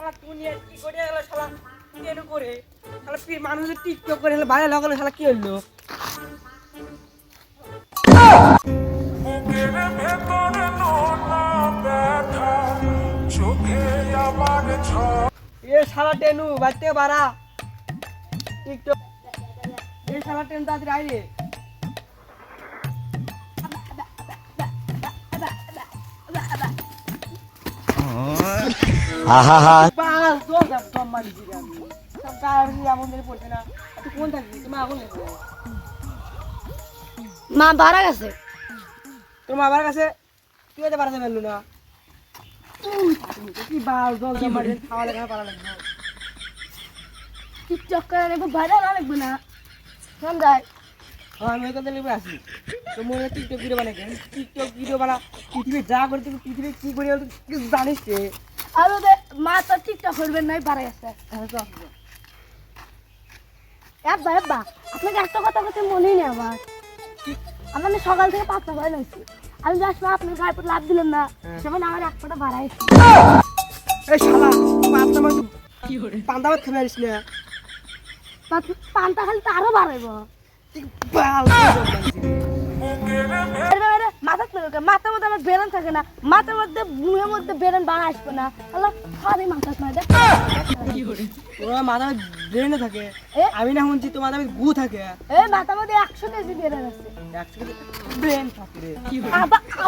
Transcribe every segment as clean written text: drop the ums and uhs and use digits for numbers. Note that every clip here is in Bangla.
শালা দুনিয়া কি করে গেল শালা কেন করে শালা মানুষ টিকটক করে বাইরে লাগালো শালা কি হলো বুকের ভেতরে নোনা ব্যথা চোখে আমার এ শালা টেনু বাইতে বাড়া টিকটক এ শালা টেন তাড়াতাড়ি আয় রে বাস দোষ সব মারি দিই আমি সব গাড়ি এমন ধরে পড়ছে না তুই কোন থাকবি তুমি আগুন লেগে মা বাড়া গেছে তোমার বাবার কাছে তুই এতে বাড়াতে পারলু না কি বাস দোষ সব মারি খাওয়া লেখা পারা লাগবে টিকটক করে নেবো বাইরে না লাগবে না কেন যায় আমি এখান থেকে আসি তো মনে হয় টিকটক ভিডিও বানাই টিকটক ভিডিও বানা পৃথিবী যা করে তুই পৃথিবী কি করে কিছু জানিস রে আর মা তো টিকটক করবেন নাই বাড়া গেছে আব্বা আব্বা আপনাকে একটা কথা বলতে মনেই নেই আমার সকাল থেকে 5টা ভয় লাগছে আমি যাচ্ছি আপনার গায়ে পর লাভ দিলেন না সেখানে আমার এক ফোঁটা ভাড়া এসেছে এই শালা পান্তা মাছ কি করে পান্তা ভাত খাবে আসিস না পান্তা খালি তো আরো বাড়াইব মাথার মধ্যে আমার বেরেন থাকে না মাথার মধ্যে মুখের মধ্যে বেরেন বাড়া আসবে না তাহলে খাওয়াই মাথা মাথা ব্রেনে থাকে আমি না শুনছি তোমার দামে গু থাকে এই মাথার মধ্যে 100 কেজি বেরেন আছে 100 কেজি ব্রেন থাকে রে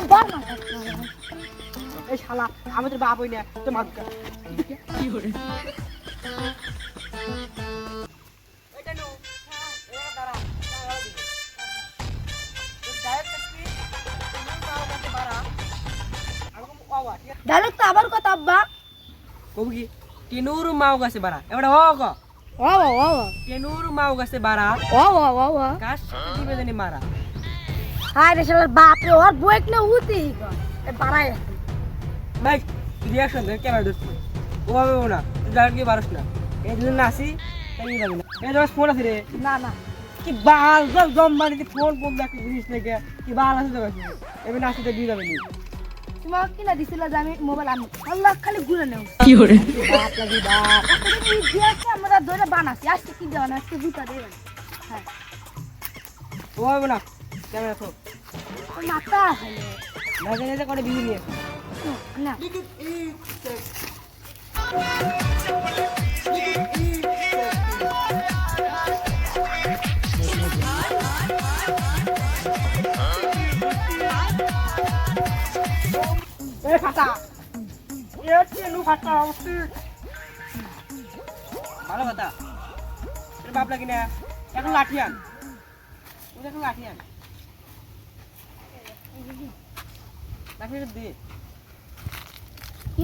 আবার মাথা এই শালা আমাদের বাপ হই না তো মাথা কি করে এটা নো এটা দাঁড়া ডাইরেক্ট তো আবার কথা আব্বা কবি কি টেনুর মাও গাছে বাড়া এবারে হ ক টেনুর মাও গাছে বাড়া গাছ দিবে জানি মারা হায় রে শালার বাপ রে ওর বইক না উতি এ বাড়াই ভাই রিঅ্যাকশন দে ক্যামেরা দোস্ত ওভাবে না তুই ডাইরেক্ট কি পারছ না এই দিন নাসি তাই যাবি না এই তোমার ফোন আছে রে না না কি বাল জম মারিতে ফোন কোন দেখি জিনিস নাকি কি বাল আছে তো এবে নাসিতে দিয়ে যাবে নি তোমার কিনা দিছিল যে আমি মোবাইল আনি আল্লাহ খালি ঘুরে নেও কি করে বাপ লাগি বাপ তুমি দিয়েছে আমরা ধরে বানাছি আজকে কি দেওয়া না আজকে বুতা দেবেন হ্যাঁ ওভাবে না ক্যামেরা তো মাথা হলো না জানি করে বিয়ে নিয়ে না এ ফাটা এ টেনু ফাটা উঠি ভালো কথা তোর বাপ লাগি না এখন লাঠি আন তুই এখন লাঠি আন লাঠি দে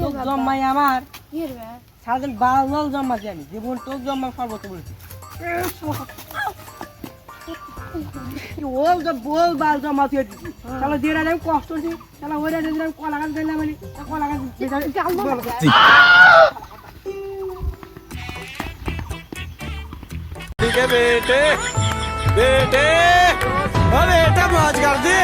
তোক জম্মাই আমার কি রে সারাদিন বাল জল জম্মাছি আমি জীবন তোক জম্মা সর্বত বলছি ওল তো বল বাল জমাতে দিছি শালা দিয়ে আমি কষ্ট করছি শালা ওই রে আমি কলা গাছ দিলাম মানে কলা গাছ ठीक है बेटे बेटे अरे बेटा मौज कर दे